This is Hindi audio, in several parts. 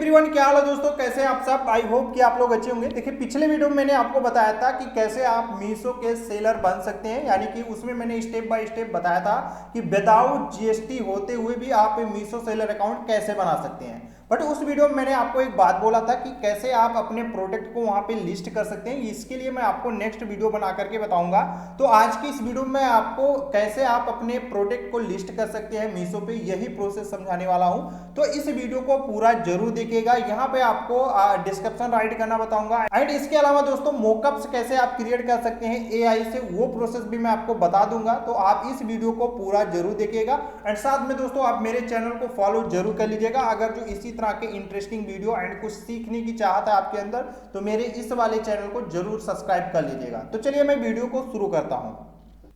एवरीवन, क्या हाल है दोस्तों, कैसे हैं आप सब। आई होप कि आप लोग अच्छे होंगे। देखिए, पिछले वीडियो में मैंने आपको बताया था कि कैसे आप मीशो के सेलर बन सकते हैं, यानी कि उसमें मैंने स्टेप बाय स्टेप बताया था कि विदाउट जीएसटी होते हुए भी आप मीशो सेलर अकाउंट कैसे बना सकते हैं। बट उस वीडियो में मैंने आपको एक बात बोला था कि कैसे आप अपने प्रोडक्ट को वहां पे लिस्ट कर सकते हैं। इसके लिए मैं आपको नेक्स्ट वीडियो बना करके बताऊंगा। तो आज की इस वीडियो में आपको कैसे आप अपने प्रोडक्ट को लिस्ट कर सकते हैं मीशो पे, यही प्रोसेस समझाने वाला हूं। तो इस वीडियो को पूरा जरूर देखिएगा। यहाँ पे आपको डिस्क्रिप्शन राइट करना बताऊंगा, एंड इसके अलावा दोस्तों मॉकअप्स कैसे आप क्रिएट कर सकते हैं एआई से, वो प्रोसेस भी मैं आपको बता दूंगा। तो आप इस वीडियो को पूरा जरूर देखिएगा, एंड साथ में दोस्तों आप मेरे चैनल को फॉलो जरूर कर लीजिएगा। अगर जो इसी तरह के इंटरेस्टिंग वीडियो एंड कुछ सीखने की चाहत है आपके अंदर, तो मेरे इस वाले चैनल को जरूर सब्सक्राइब कर लीजिएगा। तो चलिए मैं वीडियो को शुरू करता हूं।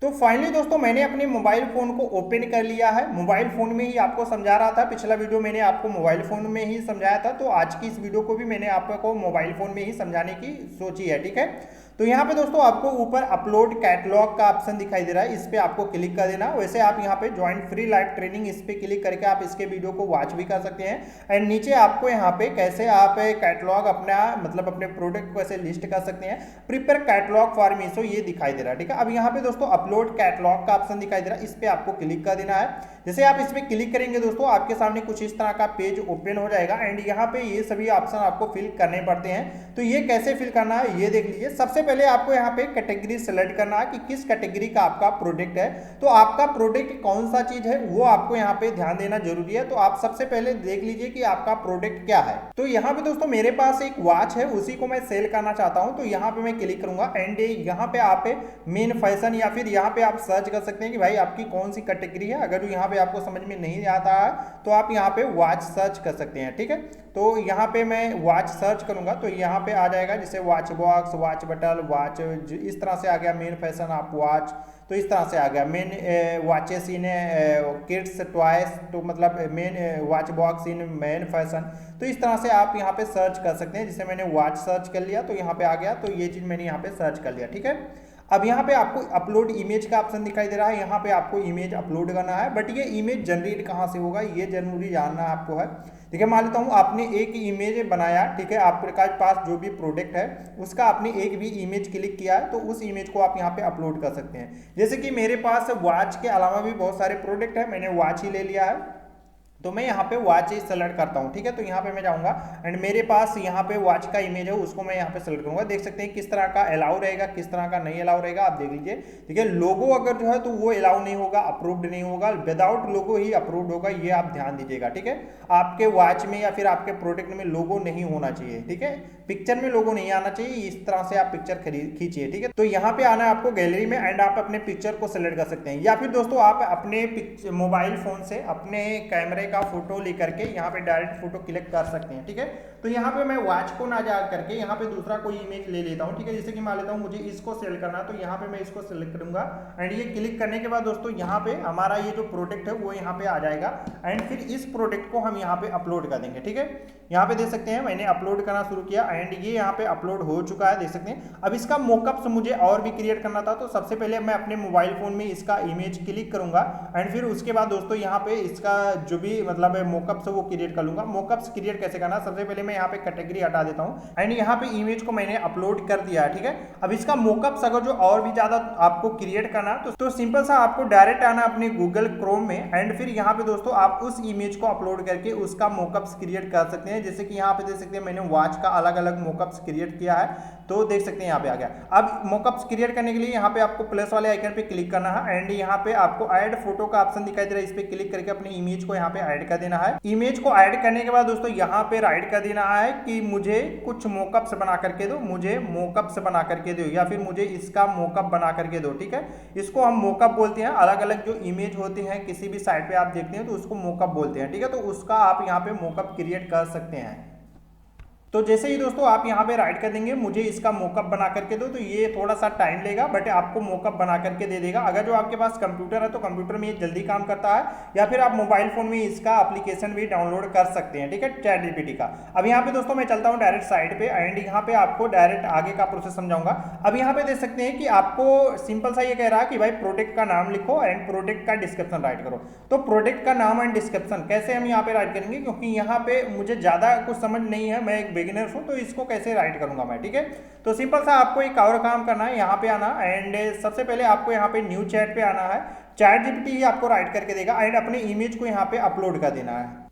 तो फाइनली दोस्तों मैंने अपने मोबाइल फोन को ओपन कर लिया है। मोबाइल फोन में ही आपको समझा रहा था, पिछला वीडियो मैंने आपको मोबाइल फोन में ही समझाया था, तो आज की इस वीडियो को भी मैंने आपको मोबाइल फोन में ही समझाने की सोची है। ठीक है, तो यहाँ पे दोस्तों आपको ऊपर अपलोड कैटलॉग का ऑप्शन दिखाई दे रहा है, इस पे आपको क्लिक कर देना। वैसे आप यहाँ पे ज्वाइन फ्री लाइव ट्रेनिंग, इस पे क्लिक करके आप इसके वीडियो को वॉच भी कर सकते हैं। एंड नीचे आपको यहाँ पे कैसे आप कैटलॉग अपना मतलब अपने प्रोडक्ट को ऐसे लिस्ट कर सकते हैं, प्रिपेयर कैटलॉग फॉर मीशो, ये दिखाई दे रहा है। ठीक है, अब यहाँ पे दोस्तों अपलोड कैटलॉग का ऑप्शन दिखाई दे रहा है, इस पे आपको क्लिक कर देना है। जैसे आप इस पे क्लिक करेंगे दोस्तों, आपके सामने कुछ इस तरह का पेज ओपन हो जाएगा, एंड यहाँ पे ये सभी ऑप्शन आपको फिल करने पड़ते हैं। तो ये कैसे फिल करना है ये देख लीजिए। सबसे पहले आपको यहाँ पे कैटेगरी सेलेक्ट करना है कि किस कैटेगरी का आपका प्रोडक्ट है। तो आपका प्रोडक्ट कौन सा चीज है वो आपको यहाँ पे ध्यान देना जरूरी है। तो आप सबसे पहले देख लीजिए कि आपका प्रोडक्ट क्या है। तो यहाँ पे दोस्तों मेरे पास एक वॉच है, उसी को मैं सेल करना चाहता हूँ। तो यहाँ पे मैं क्लिक करूंगा, एंड यहाँ पे आप मेन फैशन या फिर यहाँ पे आप सर्च कर सकते हैं कि भाई आपकी कौन सी कैटेगरी है। अगर यहाँ पे आपको समझ में नहीं आता है तो आप यहाँ पे वॉच सर्च कर सकते हैं। ठीक है, तो यहाँ पे मैं वॉच सर्च करूंगा तो यहाँ पे आ जाएगा जैसे वॉच बॉक्स, वॉच बटल, वॉच, इस तरह से आ गया मेन फैशन आप वॉच, तो इस तरह से आ गया मेन वॉचेस इन किड्स टॉयज, तो मतलब main watch box in main fashion. तो इस तरह से आप यहाँ पे सर्च कर सकते हैं। जैसे मैंने वॉच सर्च कर लिया तो यहाँ पे आ गया, तो ये चीज़ मैंने यहाँ पे सर्च कर लिया। ठीक है, अब यहाँ पे आपको अपलोड इमेज का ऑप्शन दिखाई दे रहा है, यहाँ पे आपको इमेज अपलोड करना है। बट ये इमेज जनरेट कहाँ से होगा ये जरूरी जानना आपको है। ठीक है, मान लेता हूँ आपने एक इमेज बनाया, ठीक है, आपके पास जो भी प्रोडक्ट है उसका आपने एक भी इमेज क्लिक किया है, तो उस इमेज को आप यहाँ पे अपलोड कर सकते हैं। जैसे कि मेरे पास वॉच के अलावा भी बहुत सारे प्रोडक्ट है, मैंने वॉच ही ले लिया है, तो मैं यहाँ पे वॉच ही सेलेक्ट करता हूँ। ठीक है, तो यहाँ पे मैं जाऊँगा एंड मेरे पास यहाँ पे वॉच का इमेज है, उसको मैं यहाँ पे सेलेक्ट करूँगा। देख सकते हैं किस तरह का अलाउ रहेगा, किस तरह का नहीं अलाउ रहेगा, आप देख लीजिए। ठीक है, लोगो अगर जो है तो वो अलाउ नहीं होगा, अप्रूव्ड नहीं होगा, विदाउट लोगो ही अप्रूव्ड होगा, ये आप ध्यान दीजिएगा। ठीक है, आपके वॉच में या फिर आपके प्रोडक्ट में लोगो नहीं होना चाहिए। ठीक है, पिक्चर में लोगो नहीं आना चाहिए, इस तरह से आप पिक्चर खींचिए। ठीक है, तो यहाँ पे आना है आपको गैलरी में, एंड आप अपने पिक्चर को सिलेक्ट कर सकते हैं, या फिर दोस्तों आप अपने मोबाइल फोन से अपने कैमरे का फोटो लेकर के यहाँ पे डायरेक्ट फोटो क्लिक कर सकते हैं। ठीक है, तो यहाँ पे मैं वॉच को ना जा करके यहाँ पे दूसरा कोई इमेज ले लेता हूँ। ठीक है, जैसे कि मान लेता हूँ मुझे इसको सेलेक्ट करना है, तो यहाँ पे मैं इसको सेलेक्ट करूंगा, एंड ये क्लिक करने के बाद दोस्तों यहाँ पे हमारा ये जो प्रोडक्ट है वो यहाँ पे आ जाएगा, एंड फिर इस प्रोडक्ट को हम यहाँ पे अपलोड कर देंगे। ठीक है, यहाँ पे देख सकते हैं मैंने अपलोड करना शुरू किया, एंड ये यहाँ पे अपलोड हो चुका है, देख सकते हैं। अब इसका मोकअप्स मुझे और भी क्रिएट करना था, तो सबसे पहले मैं अपने मोबाइल फोन में इसका इमेज क्लिक करूंगा, एंड फिर उसके बाद दोस्तों यहाँ पे इसका जो भी मतलब मोकअप्स है वो क्रिएट कर लूंगा। मोकअप्स क्रिएट कैसे करना, सबसे पहले मैं यहाँ पे कैटेगरी हटा देता हूँ, एंड यहाँ पे इमेज को मैंने अपलोड कर दिया है। ठीक है, अब इसका मोकअप्स अगर जो और भी ज्यादा आपको क्रिएट करना तो सिंपल सा आपको डायरेक्ट आना अपने गूगल क्रोम में, एंड फिर यहाँ पे दोस्तों आप उस इमेज को अपलोड करके उसका मोकअप्स क्रिएट कर सकते हैं। जैसे कि यहाँ पे देख सकते हैं मैंने वॉच का अलग अलग मोकअप्स क्रिएट किया है, तो देख सकते हैं यहाँ पे आ गया। अब मोकअप्स क्रिएट करने के लिए यहाँ पे आपको प्लस वाले आइकन पे क्लिक करना है, एंड यहाँ पे आपको ऐड फोटो का ऑप्शन दिखाई दे रहा है, इस पे क्लिक करके अपनी इमेज को यहाँ पे ऐड कर देना है। इमेज को ऐड करने के बाद दोस्तों यहाँ पे राइट कर देना है कि मुझे कुछ मोकअप्स बना करके दो, मुझे मोकअप्स बना करके दो, या फिर मुझे इसका मोकअप बना करके दो। ठीक है, इसको हम मोकअप बोलते हैं। अलग अलग जो इमेज होते हैं किसी भी साइट पे आप देखते हैं तो उसको मोकअप बोलते हैं। ठीक है, तो उसका आप यहाँ पे मोकअप क्रिएट कर सकते हैं। तो जैसे ही दोस्तों आप यहाँ पे राइट कर देंगे मुझे इसका मॉकअप बना करके दो, तो ये थोड़ा सा टाइम लेगा बट आपको मॉकअप बना करके दे देगा। अगर जो आपके पास कंप्यूटर है तो कंप्यूटर में ये जल्दी काम करता है, या फिर आप मोबाइल फोन में इसका एप्लीकेशन भी डाउनलोड कर सकते हैं, ठीक है, चैट जीपीटी का। अब यहाँ पे दोस्तों मैं चलता हूँ डायरेक्ट साइट पे एंड यहाँ पे आपको डायरेक्ट आगे का प्रोसेस समझाऊंगा। अब यहाँ पे देख सकते हैं कि आपको सिंपल सा ये कह रहा है कि भाई प्रोडक्ट का नाम लिखो एंड प्रोडक्ट का डिस्क्रिप्शन राइट करो। तो प्रोडक्ट का नाम एंड डिस्क्रिप्शन कैसे हम यहाँ पे राइट करेंगे, क्योंकि यहाँ पे मुझे ज्यादा कुछ समझ नहीं है, मैं एक बिगिनर हूँ, तो इसको कैसे राइट करूंगा मैं, ठीक है। तो सिंपल सा आपको एक और काम करना है, यहाँ पे आना एंड सबसे पहले आपको यहाँ पे न्यू चैट पे आना है। चैट जीपीटी आपको राइट करके देगा एंड अपने इमेज को यहाँ पे अपलोड कर देना है।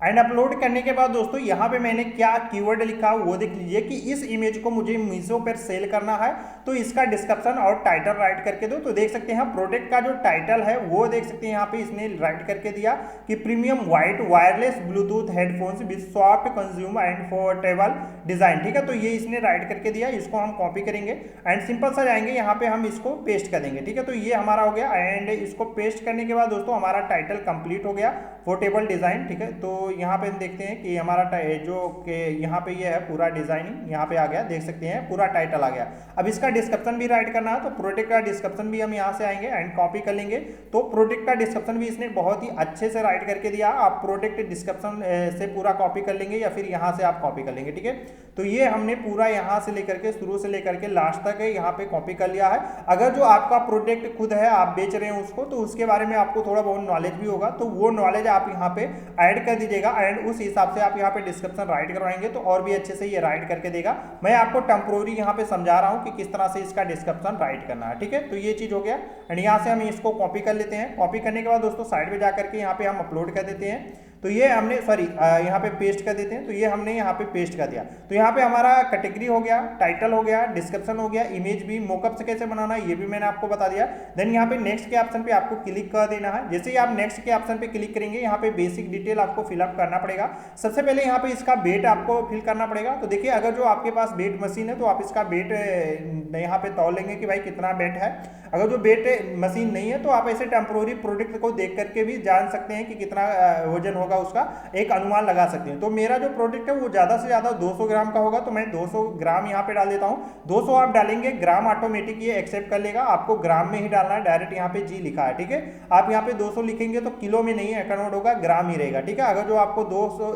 एंड अपलोड करने के बाद दोस्तों यहाँ पे मैंने क्या कीवर्ड लिखा वो देख लीजिए कि इस इमेज को मुझे मीशो पर सेल करना है, तो इसका डिस्क्रिप्शन और टाइटल राइट करके दो। तो देख सकते हैं प्रोडक्ट का जो टाइटल है वो देख सकते हैं यहाँ पे इसने राइट करके दिया कि premium white wireless Bluetooth headphones with soft consume and portable design, ठीक है। तो ये इसने राइट करके दिया, इसको हम कॉपी करेंगे एंड सिंपल सा जाएंगे यहाँ पे हम इसको पेस्ट कर देंगे, ठीक है। तो ये हमारा हो गया एंड इसको पेस्ट करने के बाद दोस्तों हमारा टाइटल कंप्लीट हो गया, पोर्टेबल डिजाइन, ठीक है। तो यहाँ पे हम देखते हैं कि हमारा जो कि यहाँ पे ये है पूरा डिजाइनिंग यहाँ पे आ गया, देख सकते हैं पूरा टाइटल आ गया। अब इसका डिस्क्रिप्शन भी राइट करना है, तो प्रोडक्ट का डिस्क्रिप्शन भी हम यहाँ से आएंगे एंड कॉपी कर लेंगे। तो प्रोडक्ट का डिस्क्रिप्शन भी इसने बहुत ही अच्छे से राइट करके दिया, आप प्रोडक्ट डिस्क्रिप्शन से पूरा कॉपी कर लेंगे या फिर यहाँ से आप कॉपी कर लेंगे, ठीक है। तो ये हमने पूरा यहाँ से लेकर के शुरू से लेकर के लास्ट तक यहाँ पे कॉपी कर लिया है। अगर जो आपका प्रोडक्ट खुद है आप बेच रहे हैं उसको, तो उसके बारे में आपको थोड़ा बहुत नॉलेज भी होगा, तो वो नॉलेज आप यहाँ पे ऐड कर दीजिएगा एंड उस हिसाब से आप यहाँ पे डिस्क्रिप्शन राइट करवाएंगे तो और भी अच्छे से ये राइट करके देगा। मैं आपको टेम्पोररी यहाँ पे समझा रहा हूँ कि किस तरह से इसका डिस्क्रिप्शन राइट करना है, ठीक है। तो ये चीज हो गया एंड यहाँ से हम इसको कॉपी कर लेते हैं। कॉपी करने के बाद दोस्तों साइड में जाकर के यहाँ पे हम अपलोड कर देते हैं। तो ये हमने यहाँ पे पेस्ट कर देते हैं, तो ये हमने यहाँ पे पेस्ट कर दिया। तो यहाँ पे हमारा कैटेगरी हो गया, टाइटल हो गया, डिस्क्रिप्शन हो गया, इमेज भी, मॉकअप से कैसे बनाना है ये भी मैंने आपको बता दिया। देन यहाँ पे नेक्स्ट के ऑप्शन पे आपको क्लिक कर देना है। जैसे ही आप नेक्स्ट के ऑप्शन पे क्लिक करेंगे यहाँ पे बेसिक डिटेल आपको फिलअप करना पड़ेगा। सबसे पहले यहाँ पे इसका वेट आपको फिल करना पड़ेगा। तो देखिए अगर जो आपके पास वेट मशीन है तो आप इसका वेट यहाँ पे तौल लेंगे कि भाई कितना वेट है। अगर जो वेट मशीन नहीं है तो आप ऐसे टेम्पोररी प्रोडक्ट को देख करके भी जान सकते हैं कि कितना वजन होगा, उसका एक अनुमान लगा सकते हैं। तो मेरा जो प्रोडक्ट है वो ज्यादा से ज्यादा 200 ग्राम का होगा, तो मैं 200 ग्राम यहाँ पे डाल देता हूँ। 200 आप डालेंगे, ग्राम ऑटोमेटिक ये एक्सेप्ट कर लेगा, आपको ग्राम में ही डालना है, डायरेक्ट यहाँ पे जी लिखा है, ठीक है। आप यहाँ पे 200 लिखेंगे तो किलो में नहीं कन्वर्ट होगा, ग्राम ही रहेगा, ठीक है। अगर जो आपको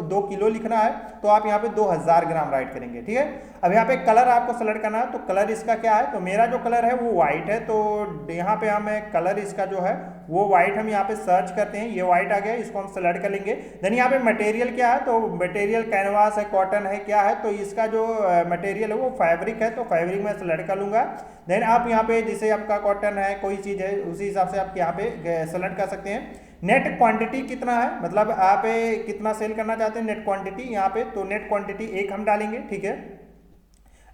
2 किलो लिखना है तो आप यहाँ पे 2000 ग्राम राइट करेंगे, ठीक है। अब यहाँ पे कलर आपको सेलेक्ट करना है, तो कलर इसका क्या है, तो मेरा जो कलर है वो व्हाइट है, तो यहाँ पे हम कलर इसका जो है वो व्हाइट हम यहाँ पे सर्च करते हैं, ये व्हाइट आ गया, इसको हम सेलेक्ट कर लेंगे। देन यहाँ पे मटेरियल क्या है, तो मटेरियल कैनवास है, कॉटन है, क्या है, तो इसका जो मटेरियल है वो फैब्रिक है, तो फैब्रिक में सेलेक्ट कर लूंगा। देन आप यहाँ पे जैसे आपका कॉटन है, कोई चीज है, उसी हिसाब से आप यहाँ पे सेलेक्ट कर सकते हैं। नेट क्वांटिटी कितना है, मतलब आप कितना सेल करना चाहते हैं, नेट क्वांटिटी यहाँ पे, तो नेट क्वांटिटी 1 हम डालेंगे, ठीक है।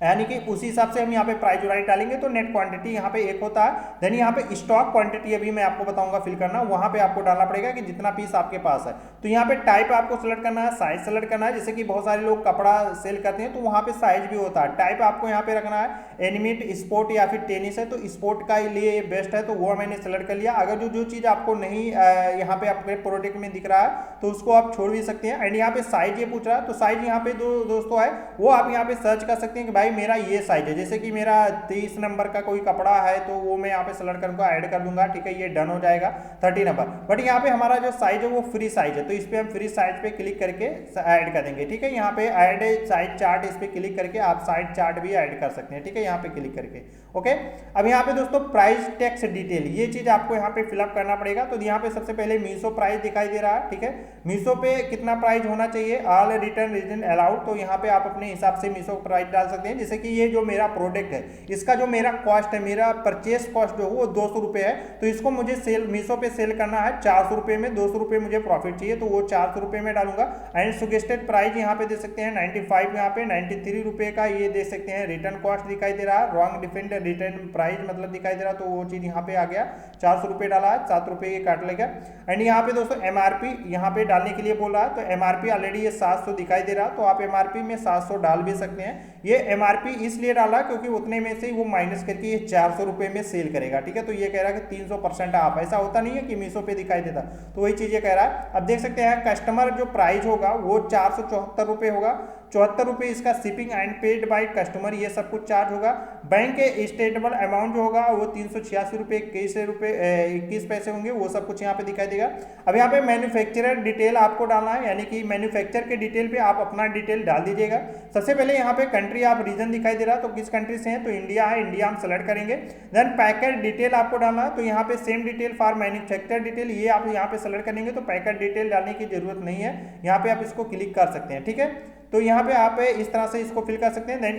यानी कि उसी हिसाब से हम यहाँ पे प्राइस राइट डालेंगे तो नेट क्वांटिटी यहाँ पे 1 होता है। देन यहाँ पे स्टॉक क्वांटिटी अभी मैं आपको बताऊंगा फिल करना, वहां पे आपको डालना पड़ेगा कि जितना पीस आपके पास है। तो यहाँ पे टाइप आपको सेलेक्ट करना है, साइज सेलेक्ट करना है, जैसे कि बहुत सारे लोग कपड़ा सेल करते हैं तो वहां पे साइज भी होता है। टाइप आपको यहाँ पे रखना है एनिमेट, स्पोर्ट या फिर टेनिस है, तो स्पोर्ट का लिए बेस्ट है, तो वो मैंने सेलेक्ट कर लिया। अगर जो चीज आपको नहीं यहाँ पे आपके प्रोडक्ट में दिख रहा है तो उसको आप छोड़ भी सकते हैं। एंड यहाँ पे साइज ये पूछ रहा है, तो साइज यहाँ पे दोस्तों है वो आप यहाँ पे सर्च कर सकते हैं कि भाई मेरा ये साइज है, जैसे कि मेरा 30 नंबर का कोई कपड़ा है तो वो मैं यहाँ पे सेलेक्ट करके ऐड कर दूंगा, ठीक है, ये डन हो जाएगा 30 नंबर। बट यहाँ पे हमारा जो साइज है वो फ्री साइज है, तो इस पे हम फ्री साइज पे क्लिक करके ऐड कर देंगे, ठीक है। यहाँ पे ऐड साइज चार्ट, इस पे क्लिक करके आप साइज चार्ट भी ऐड कर सकते हैं, ठीक है, यहाँ पे क्लिक करके। ओके, अब यहाँ पे दोस्तों प्राइस टैक्स डिटेल, ये चीज आपको यहाँ पे फिलअप करना पड़ेगा। तो यहाँ पे सबसे पहले मीशो प्राइस दिखाई दे रहा है, ठीक है, मीशो पे कितना प्राइस होना चाहिए, ऑल रिटर्न रीजन अलाउड, तो यहाँ पे आप अपने हिसाब से मीशो प्राइस डाल सकते हैं। जैसे कि ये जो मेरा प्रोडक्ट है इसका जो मेरा कॉस्ट है, मेरा परचेस कॉस्ट जो वो 200 रुपए है, तो इसको मुझे सेल मीशो पे सेल करना है 400 रुपए में, 200 रुपए मुझे प्रॉफिट चाहिए, तो वो 400 रुपए में डालूंगा। एंड सजेस्टेड प्राइस यहाँ पे दे सकते हैं 95, यहाँ पे 93 रुपए का ये दे सकते हैं। रिटर्न कॉस्ट दिखाई दे रहा है, रॉन्ग डिफेंड रिटर्न प्राइस मतलब दिखाई दे रहा, तो वो चीज यहाँ पे आ गया, 400 रुपए डाला है, 7 रुपए ये काट लेगा। एंड यहाँ पे दोस्तों एमआरपी यहाँ पे डालने के लिए बोल रहा है, तो एमआरपी ऑलरेडी ये 700 दिखाई दे रहा, तो आप एमआरपी में 700 डाल भी सकते हैं। ये एमआरपी इसलिए डाला क्योंकि उतने में से ही वो माइनस करके ये 400 रुपए में सेल करेगा, ठीक है। तो ये कह रहा है कि 300% ऑफ, ऐसा होता नहीं है कि मीशो पे दिखाई देता, तो वही चीज ये कह रहा है। अब देख सकते हैं कस्टमर जो प्राइस होगा वो 474 रुपए होगा, ₹74 इसका shipping and paid by customer, ये सब कुछ चार्ज होगा। बैंक स्टेटेबल अमाउंट जो होगा वो ₹386.21 होंगे, वो सब कुछ यहाँ पे दिखाई देगा। अब यहाँ पे मैन्युफैक्चरर डिटेल आपको डालना है, यानी कि मैन्युफैक्चर के डिटेल पे आप अपना डिटेल डाल दीजिएगा। सबसे पहले यहाँ पे कंट्री आप रीजन दिखाई दे रहा है, तो किस कंट्री से हैं, तो इंडिया है, इंडिया हम सेलेक्ट करेंगे। देन पैकेट डिटेल आपको डालना है, तो यहाँ पे same detail for manufacture detail, ये आप यहाँ पे सेलेक्ट करेंगे, तो पैकेट डिटेल डालने की जरूरत नहीं है, यहाँ पे आप इसको क्लिक कर सकते हैं। ठीक है, तो यहाँ पे आप इस तरह से इसको फिल कर सकते हैं। देन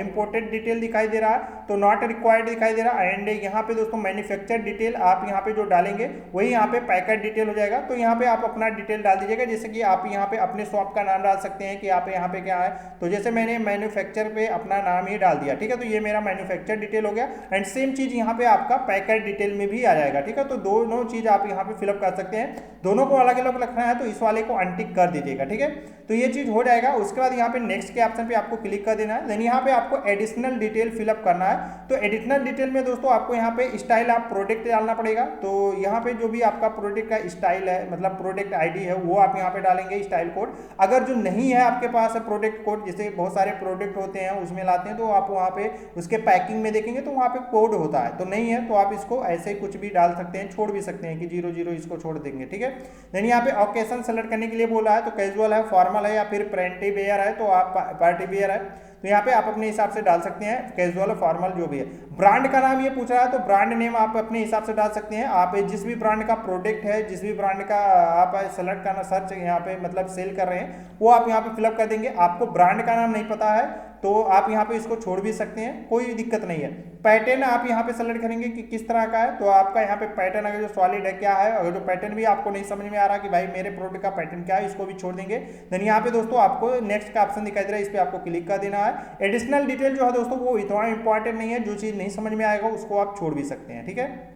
इंपोर्टेड डिटेल दिखाई दे रहा है, तो नॉट रिक्वायर्ड दिखाई दे रहा है। एंड यहाँ पे दोस्तों मैन्युफैक्चर डिटेल आप यहाँ पे जो डालेंगे वही यहाँ पे पैकेट डिटेल हो जाएगा। तो यहाँ पे आप अपना डिटेल डाल दीजिएगा, जैसे कि आप यहाँ पे अपने शॉप का नाम डाल सकते हैं कि आप यहाँ पे क्या है, तो जैसे मैंने मैन्युफैक्चर पे अपना नाम ही डाल दिया। ठीक है, तो ये मेरा मैन्युफैक्चर डिटेल हो गया। एंड सेम चीज यहाँ पे आपका पैकेट डिटेल में भी आ जाएगा। ठीक है, तो दोनों चीज आप यहाँ पे फिलअप कर सकते हैं। दोनों को अलग अलग रखना है, तो इस वाले को अनटिक कर दीजिएगा। ठीक है, तो ये चीज हो जाएगा। उसके बाद यहाँ पे नेक्स्ट के ऑप्शन पे आपको क्लिक कर देना है। देन यहाँ पे आपको एडिशनल डिटेल फिलअप करना है। तो एडिशनल डिटेल में दोस्तों आपको यहाँ पे स्टाइल आप प्रोडक्ट डालना पड़ेगा। तो यहाँ पे जो भी आपका प्रोडक्ट का स्टाइल है, मतलब प्रोडक्ट आईडी है, वो आप यहाँ पे डालेंगे स्टाइल कोड। अगर जो नहीं है आपके पास प्रोडक्ट कोड, जैसे बहुत सारे प्रोडक्ट होते हैं उसमें लाते हैं, तो आप वहाँ पे उसके पैकिंग में देखेंगे तो वहाँ पे कोड होता है, तो नहीं है तो आप इसको ऐसे ही कुछ भी डाल सकते हैं, छोड़ भी सकते हैं कि 00 इसको छोड़ देंगे। ठीक है, देन यहाँ पे ओकेशन सेलेक्ट करने के लिए बोला है, तो कैजुअल है, फॉर्मल है या फिर पार्टी वेयर है, तो आप पार्टी वेयर है, तो यहाँ पे आप अपने हिसाब से डाल सकते हैं, कैजुअल फॉर्मल जो भी है। ब्रांड का नाम ये पूछ रहा है, तो ब्रांड नेम आप अपने हिसाब से डाल सकते हैं। आप जिस भी ब्रांड का प्रोडक्ट है, जिस भी ब्रांड का आप सेलेक्ट करना सर्च यहाँ पे मतलब सेल कर रहे हैं, वो आप यहाँ पे फिलअप कर देंगे। आपको ब्रांड का नाम नहीं पता है तो आप यहाँ पे इसको छोड़ भी सकते हैं, कोई दिक्कत नहीं है। पैटर्न आप यहाँ पे सेलेक्ट करेंगे कि किस तरह का है, तो आपका यहाँ पे पैटर्न अगर जो सॉलिड है क्या है, अगर जो पैटर्न भी आपको नहीं समझ में आ रहा कि भाई मेरे प्रोडक्ट का पैटर्न क्या है, इसको भी छोड़ देंगे। देन यहाँ पे दोस्तों आपको नेक्स्ट का ऑप्शन दिखाई दे रहा है, इस पे आपको क्लिक कर देना है। एडिशनल डिटेल जो है दोस्तों वो इतना इंपॉर्टेंट नहीं है, जो चीज नहीं समझ में आएगा उसको आप छोड़ भी सकते हैं। ठीक है,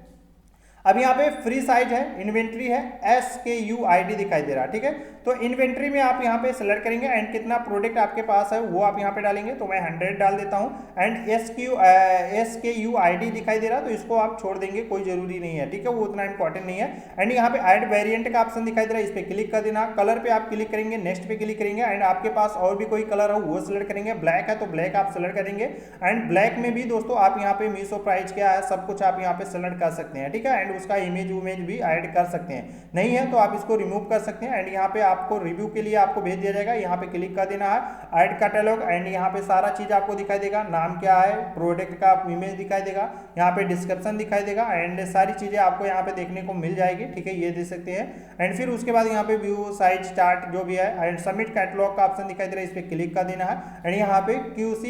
अब यहाँ पे फ्री साइज है, इन्वेंट्री है, SKUID दिखाई दे रहा है। ठीक है, तो इन्वेंट्री में आप यहाँ पे सेलेक्ट करेंगे एंड कितना प्रोडक्ट आपके पास है वो आप यहाँ पे डालेंगे, तो मैं 100 डाल देता हूँ। एंड SKUID दिखाई दे रहा है, तो इसको आप छोड़ देंगे, कोई जरूरी नहीं है। ठीक है, वो उतना इंपॉर्टेंट नहीं है। एंड यहाँ पे ऐड वेरिएंट का ऑप्शन दिखाई दे रहा है, इस पे क्लिक कर देना। कलर पे आप क्लिक करेंगे, नेक्स्ट पे क्लिक करेंगे, एंड आपके पास और भी कोई कलर हो वो सिलेक्ट करेंगे। ब्लैक है तो ब्लैक आप सेलेक्ट करेंगे। एंड ब्लैक में भी दोस्तों आप यहाँ पे मीशो प्राइस क्या है सब कुछ आप यहाँ पे सेलेक्ट कर सकते हैं। ठीक है, एंड उसका इमेज भी ऐड कर सकते हैं, नहीं है तो आप इसको रिमूव कर सकते हैं। एंड यहाँ पे आपको रिव्यू के लिए आपको भेज दिया जाएगा, यहाँ पे क्लिक कर देना है। ऐड कैटलॉग, एंड यहाँ पे सारा चीज आपको दिखाई देगा, नाम क्या है, प्रोडक्ट का इमेज दिखाई देगा, यहाँ पे डिस्क्रिप्शन दिखाई देगा, एंड सारी चीजें आपको यहाँ पे देखने को मिल जाएगी। ठीक है, ये देख सकते हैं। एंड फिर उसके बाद यहाँ पे व्यू साइज चार्ट जो भी है, एंड सबमिट कैटलॉग का ऑप्शन दिखाई दे रहा है, इस पे क्लिक कर देना है। एंड यहाँ पे QC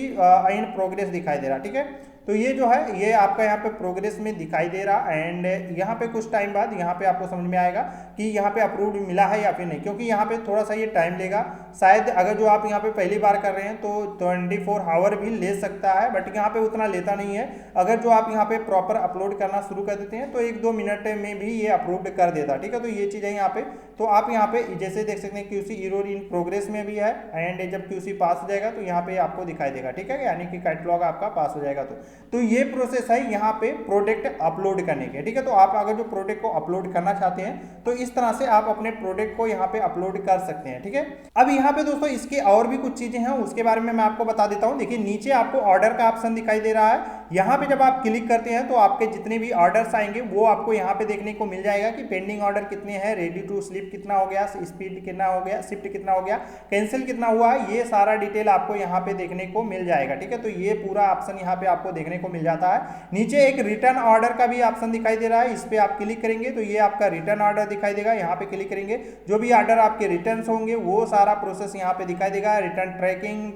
इन प्रोग्रेस दिखाई दे रहा है। ठीक है, तो ये जो है ये आपका यहाँ पे प्रोग्रेस में दिखाई दे रहा। एंड यहाँ पे कुछ टाइम बाद यहाँ पे आपको समझ में आएगा कि यहाँ पे अप्रूव्ड मिला है या फिर नहीं, क्योंकि यहाँ पे थोड़ा सा ये टाइम लेगा। शायद अगर जो आप यहाँ पे पहली बार कर रहे हैं तो 24 आवर भी ले सकता है, बट यहाँ पे उतना लेता नहीं है। अगर जो आप यहाँ पे प्रॉपर अपलोड करना शुरू कर देते हैं तो 1-2 मिनट में भी ये अप्रूव्ड कर देता। ठीक है, तो ये चीज़ है यहाँ पे। तो आप यहाँ पे जैसे देख सकते हैं QC एरर इन प्रोग्रेस में भी है, एंड जब QC पास हो जाएगा तो यहाँ पे आपको दिखाई देगा। ठीक है, यानी कि कैटलॉग आपका पास हो जाएगा। तो ये प्रोसेस है यहाँ पे प्रोडक्ट अपलोड करने के। ठीक है, तो आप अगर जो प्रोडक्ट को अपलोड करना चाहते हैं तो इस तरह से आप अपने प्रोडक्ट को यहाँ पे अपलोड कर सकते हैं। ठीक है, अब यहाँ पे दोस्तों इसके और भी कुछ चीजें हैं, उसके बारे में मैं आपको बता देता हूँ। देखिए नीचे आपको ऑर्डर का ऑप्शन दिखाई दे रहा है, यहाँ पे जब आप क्लिक करते हैं तो आपके जितने भी ऑर्डर्स आएंगे वो आपको यहाँ पे देखने को मिल जाएगा कि पेंडिंग ऑर्डर कितने हैं, रेडी टू स्लिप कितना हो गया, स्पीड कितना हो गया, शिफ्ट कितना हो गया, कैंसिल कितना हुआ, ये सारा डिटेल आपको यहाँ पे देखने को मिल जाएगा। ठीक है, तो ये पूरा ऑप्शन यहाँ पे आपको देखने को मिल जाता है। नीचे एक रिटर्न ऑर्डर का भी ऑप्शन दिखाई दे रहा है, इस पे आप क्लिक करेंगे तो ये आपका रिटर्न ऑर्डर दिखाई देगा। यहाँ पे क्लिक करेंगे, जो भी ऑर्डर आपके रिटर्न होंगे वो सारा प्रोसेस यहाँ पे दिखाई देगा। रिटर्न ट्रैकिंग,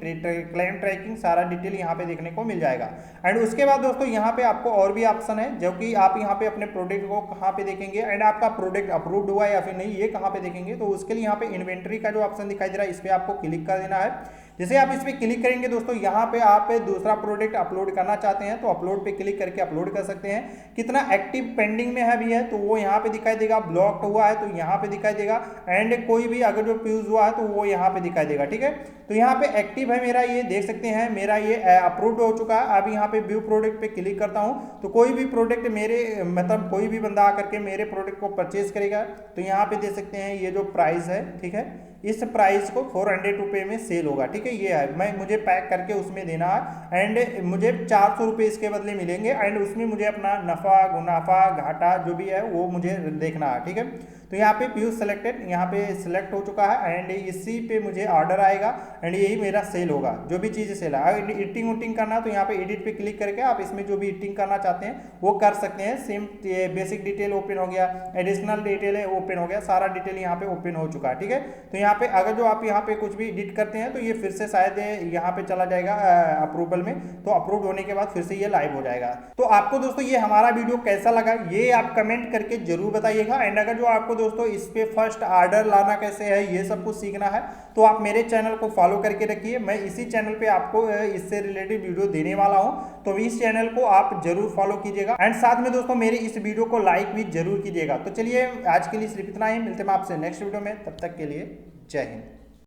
क्लेम ट्रैकिंग, सारा डिटेल यहाँ पे देखने को मिल जाएगा। एंड उसके बाद दोस्तों यहाँ पे आपको और भी ऑप्शन है, जो कि आप यहाँ पे अपने प्रोडक्ट को कहाँ पे देखेंगे एंड आपका प्रोडक्ट अप्रूव्ड हुआ या फिर नहीं, ये कहाँ पे देखेंगे। तो उसके लिए यहाँ पे इन्वेंट्री का जो ऑप्शन दिखाई दे रहा है, इस पे आपको क्लिक कर देना है। जैसे आप इस पे क्लिक करेंगे दोस्तों, यहाँ पे आप दूसरा प्रोडक्ट अपलोड करना चाहते हैं तो अपलोड पे क्लिक करके अपलोड कर सकते हैं। कितना एक्टिव पेंडिंग में है भी है तो वो यहाँ पे दिखाई देगा, ब्लॉक्ड हुआ है तो यहाँ पे दिखाई देगा, एंड कोई भी अगर जो फ्यूज हुआ है तो वो यहाँ पे दिखाई देगा। ठीक है, तो यहाँ पे एक्टिव है मेरा, ये देख सकते हैं मेरा ये अप्रूव्ड हो चुका है। अब यहाँ पे व्यू प्रोडक्ट पे क्लिक करता हूँ तो कोई भी प्रोडक्ट मेरे मतलब कोई भी बंदा आकर के मेरे प्रोडक्ट को परचेज करेगा तो यहाँ पे देख सकते हैं ये जो प्राइस है, ठीक है, इस प्राइस को 400 रुपये में सेल होगा। ठीक है, ये है, मुझे पैक करके उसमें देना है एंड मुझे 400 रुपये इसके बदले मिलेंगे एंड उसमें मुझे अपना नफ़ा मुनाफा घाटा जो भी है वो मुझे देखना है। ठीक है, तो यहाँ पे पीयूष सेलेक्टेड, यहाँ पे सिलेक्ट हो चुका है एंड इसी पे मुझे ऑर्डर आएगा एंड यही मेरा सेल होगा, जो भी चीज़ सेल है। अगर एडिटिंग उटिंग करना तो यहाँ पे एडिट पे क्लिक करके आप इसमें जो भी एडिटिंग करना चाहते हैं वो कर सकते हैं। सेम बेसिक डिटेल ओपन हो गया, एडिशनल डिटेल है ओपन हो गया, सारा डिटेल यहाँ पे ओपन हो चुका है। ठीक है, तो यहाँ पे अगर जो आप यहाँ पे कुछ भी एडिट करते हैं तो ये फिर से शायद यहाँ पे चला जाएगा अप्रूवल में, तो अप्रूव होने के बाद फिर से ये लाइव हो जाएगा। तो आपको दोस्तों ये हमारा वीडियो कैसा लगा ये आप कमेंट करके जरूर बताइएगा एंड अगर जो आपको दोस्तों इस पे फर्स्ट ऑर्डर लाना कैसे है ये सब कुछ सीखना है तो आप मेरे चैनल को फॉलो करके रखिए। मैं इसी चैनल पे आपको इससे रिलेटेड वीडियो देने वाला हूं, तो इस चैनल को आप जरूर फॉलो कीजिएगा एंड साथ में दोस्तों मेरे इस वीडियो को लाइक भी जरूर कीजिएगा। तो चलिए आज के लिए सिर्फ इतना ही, मिलते हैं आपसे नेक्स्ट वीडियो में, तब तक के लिए जय हिंद।